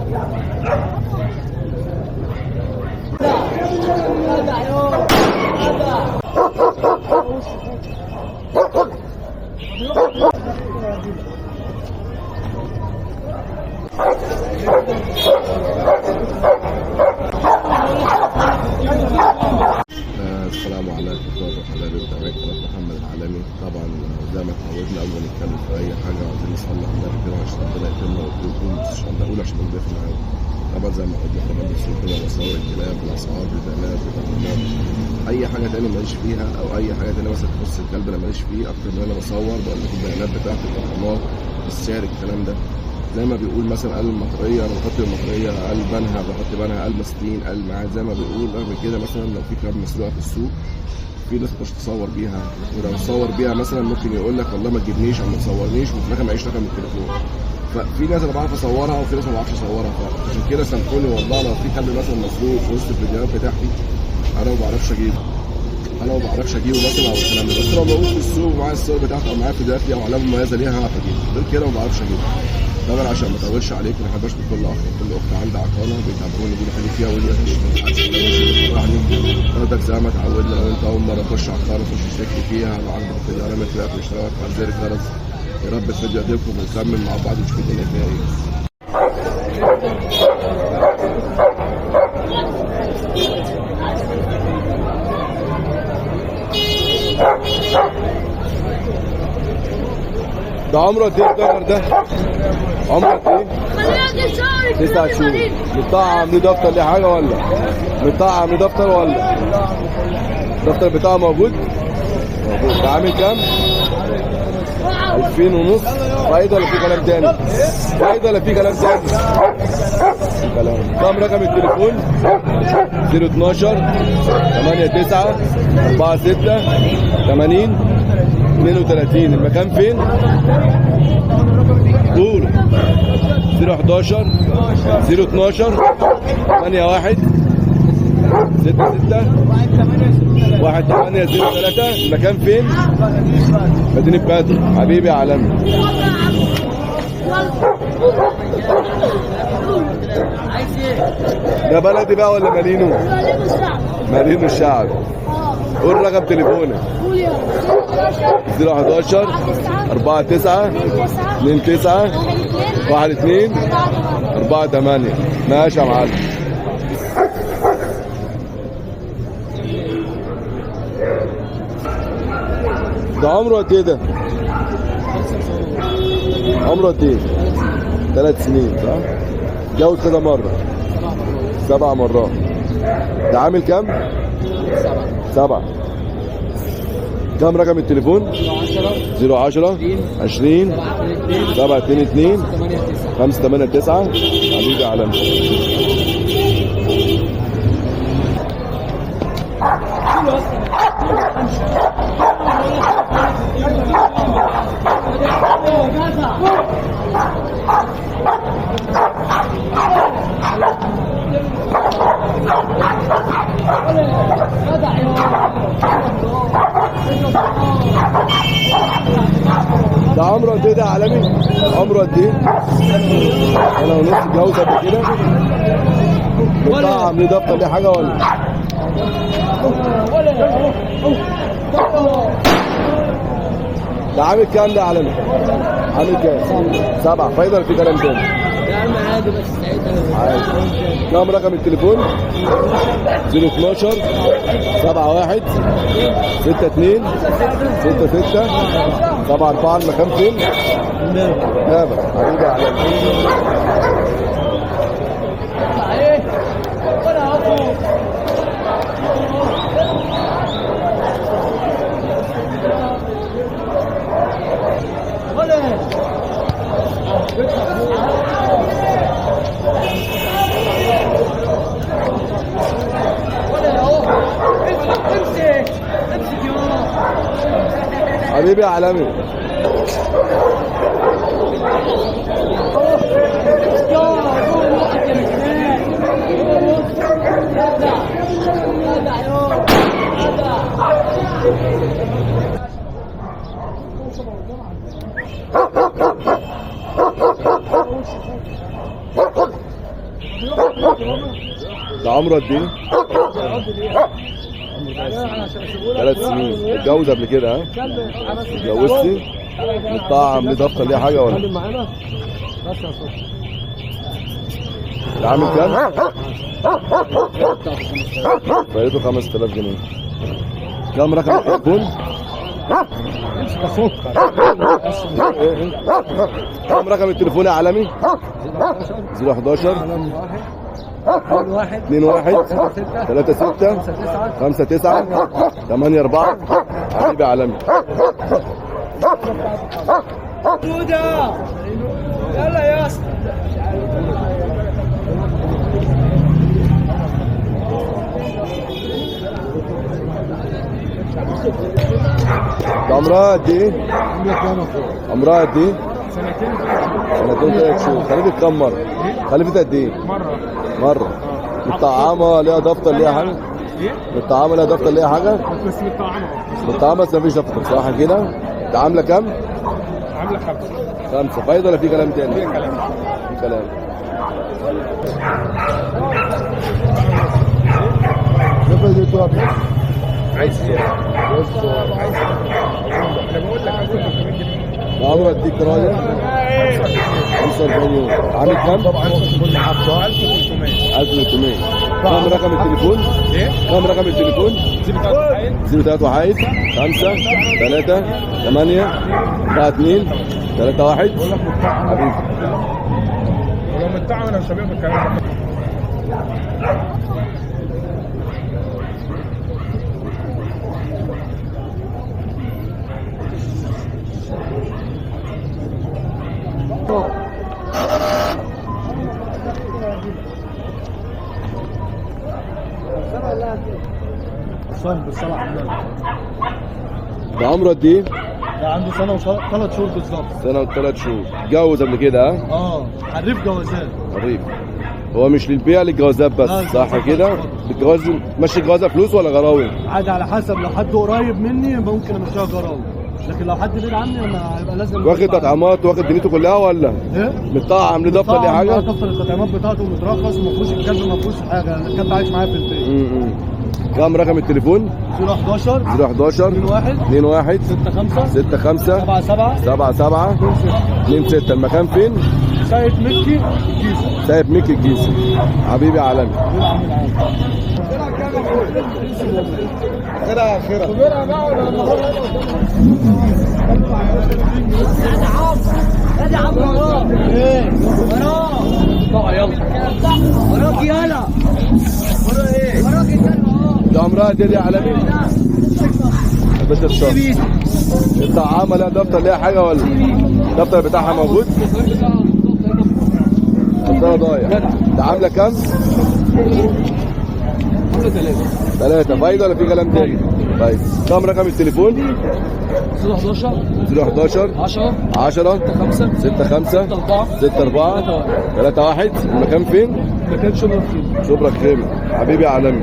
السلام عليكم حبايبي متابعين قناة محمد العالمي. طبعا زي ما اتعودنا اول ما نتكلم في اي حاجه عايزين نصلي على النبي كده عشان ربنا يكرمنا ويكون مش هنقول عشان نضيف معانا. طبعا زي ما قلنا كمان بنصور كده مصور الكلاب الاسعار بتاعات بتاعات اي حاجه تاني ماليش فيها او اي حاجه تاني مثلا تخص الكلب انا ماليش فيه اكتر من انا بصور بقول لكم البيانات بتاعت الرقمات السعر الكلام ده. زي ما بيقول مثلا قال المطريه انا بحط المطريه، قال بنها بحط بنها، قال مستين، قال معاد. زي ما بيقول رغم كده مثلا لو في كلاب مسروقه في السوق في ناس مش تصور بيها، ولو تصور بيها مثلا ممكن يقول لك والله ما تجيبنيش او ما تصورنيش وفي الاخر معيش رقم التليفون. ففي ناس انا بعرف اصورها وفي ناس ما بعرفش اصورها، فعشان كده سامحوني والله لو في كلب مثلا مسروق في وسط الفيديوهات بتاعتي انا ما بعرفش اجيبه. مثلا او الكلام ده، بس لو موجود في السوق ومعايا الصور بتاعته او معايا فيديوهات او علامه مميزه ليها هعرف اجيبه، غير كده ما بعرفش اجيبه. طبعا عشان ما اطولش عليكم ما بحبش كل اخ وكل اخت عندي عطانه بيتابعوني بيقولوا حاجه فيها ويقولوا برضك زي ما اتعودنا لو انت اول مره تخش عطانه تخش تشترك فيها لو عندك فيديو علامه لايك واشتراك وعلى زر الجرس. يا رب الفيديو يعجبكم ونكمل مع بعض ونشوف الدنيا فيها ايه. ده عمره قد ايه الدفتر ده؟ عمره قد ايه؟ 9 شهور. مطعم ليه دفتر ليه حاجه ولا؟ مطعم ليه دفتر ولا؟ الدفتر بتاعه موجود؟ موجود. ده عامل كام؟ 2000 ونص. فايده ولا في كلام تاني؟ فايده ولا في كلام تاني؟ في كلام. كام رقم التليفون؟ 012 89 46 80 32. المكان فين؟ قول. 011 012 81 66 1803. المكان فين؟ مدينة بدر. حبيبي يا عالمي. ده بلدي بقى ولا مالينو؟ مالينو الشعب. قول رقم تليفونك. 011 49 29 12 48. ماشي يا معلم. ده عمره قد ايه ده؟ عمره قد ايه؟ 3 سنين صح؟ اتجوز كذا مرة؟ 7 مرات. ده عامل كام؟ 7. كام رقم التليفون؟ 010 20 722 589. حبيبي يا عالمي. ده عمره قد ايه ده يا عالمي؟ عمره قد ايه؟ انا ونص. اتجوز قبل كده؟ مطعم ليه دفتر ليه حاجه ولا؟ ده عامل كام ده يا عالمي؟ عامل كام؟ 7. فايده ولا في كلام تاني؟ يا عم عادي بس ساعتها عادي. كام رقم التليفون؟ 012 71 62 66 74. المكان فين؟ نابا. حبيبي يا عالمي. حبيبي يا عالمي. ده عمره قد ايه؟ 3 سنين. اتجوز قبل كده ها؟ اتجوزتي؟ مطعم ليه دفتر ليه حاجه ولا؟ ده عامل كام؟ فايته 5000 جنيه. كام رقم التليفون؟ كام رقم التليفون يا عالمي؟ 011 21 36 59 84. حبيبي يا عالمي. يلا يا اسطى. ده عمرها قد ايه؟ عمرها قد ايه؟ سنتين 3 شهور. خلفت كام مرة؟ خلفت قد ايه؟ مرة. متطعمة ليها دفتر ليها حاجة؟ متطعمة ليها دفتر ليها حاجة؟ بس متطعمة بس مفيش دفتر صح كده؟ ده عاملة كام؟ عامله 5 فايدة ولا في كلام تاني؟ في كلام. عايز انا بقول لك 1300 جنيه. ده عمره اديك راجل 45 يوم. عامل كام؟ طبعا كل حفصه 1300. 1300. كام رقم التليفون؟ ايه؟ كام رقم التليفون؟ 03 1 5 3 8 4 2 3 1. حبيبي. ولو متطعم انا مش هبيع بالكلام ده. صاحب بالصلاة على النبي. ده عمره قد ايه؟ ده عنده سنة و3 شهور بالظبط. سنة و3 شهور. اتجوز قبل كده ها؟ حريف جوازات. حبيبي. هو مش للبيع للجوازات بس لا، صح كده؟ الجواز ماشي الجوازة فلوس ولا غراوي؟ عادي على حسب، لو حد قريب مني ممكن امشيها جراوي، لكن لو حد بعيد عني انا هيبقى لازم واخد تطعيمات واخد دنيته كلها ولا؟ ايه؟ متطعم ليه دفتر ليه حاجة؟ دفتر التطعيمات بتاعته مترخص، ما فيهوش الكلب، ما فيهوش حاجة، الكلب عايش معايا في البيت. كام رقم التليفون؟ 011 011 21 65 77 77 26. المكان فين؟ سايق مكي الجيزة. سايب ميكي الجيزة. حبيبي يا عالمي. وراك يلا. وراك ده عمرها قد ايه يا عالمي؟ 11 شهر. الطعامة لها دفتر ليها حاجة ولا؟ الدفتر بتاعها موجود؟ دفترها ضايع. ده عاملة كام؟ 3 فايدة ولا في كلام تاني؟ طيب كام رقم التليفون؟ 011 10 65 64 31. المكان فين؟ مكان شبرا فين؟ شبرا خيمة. حبيبي يا عالمي.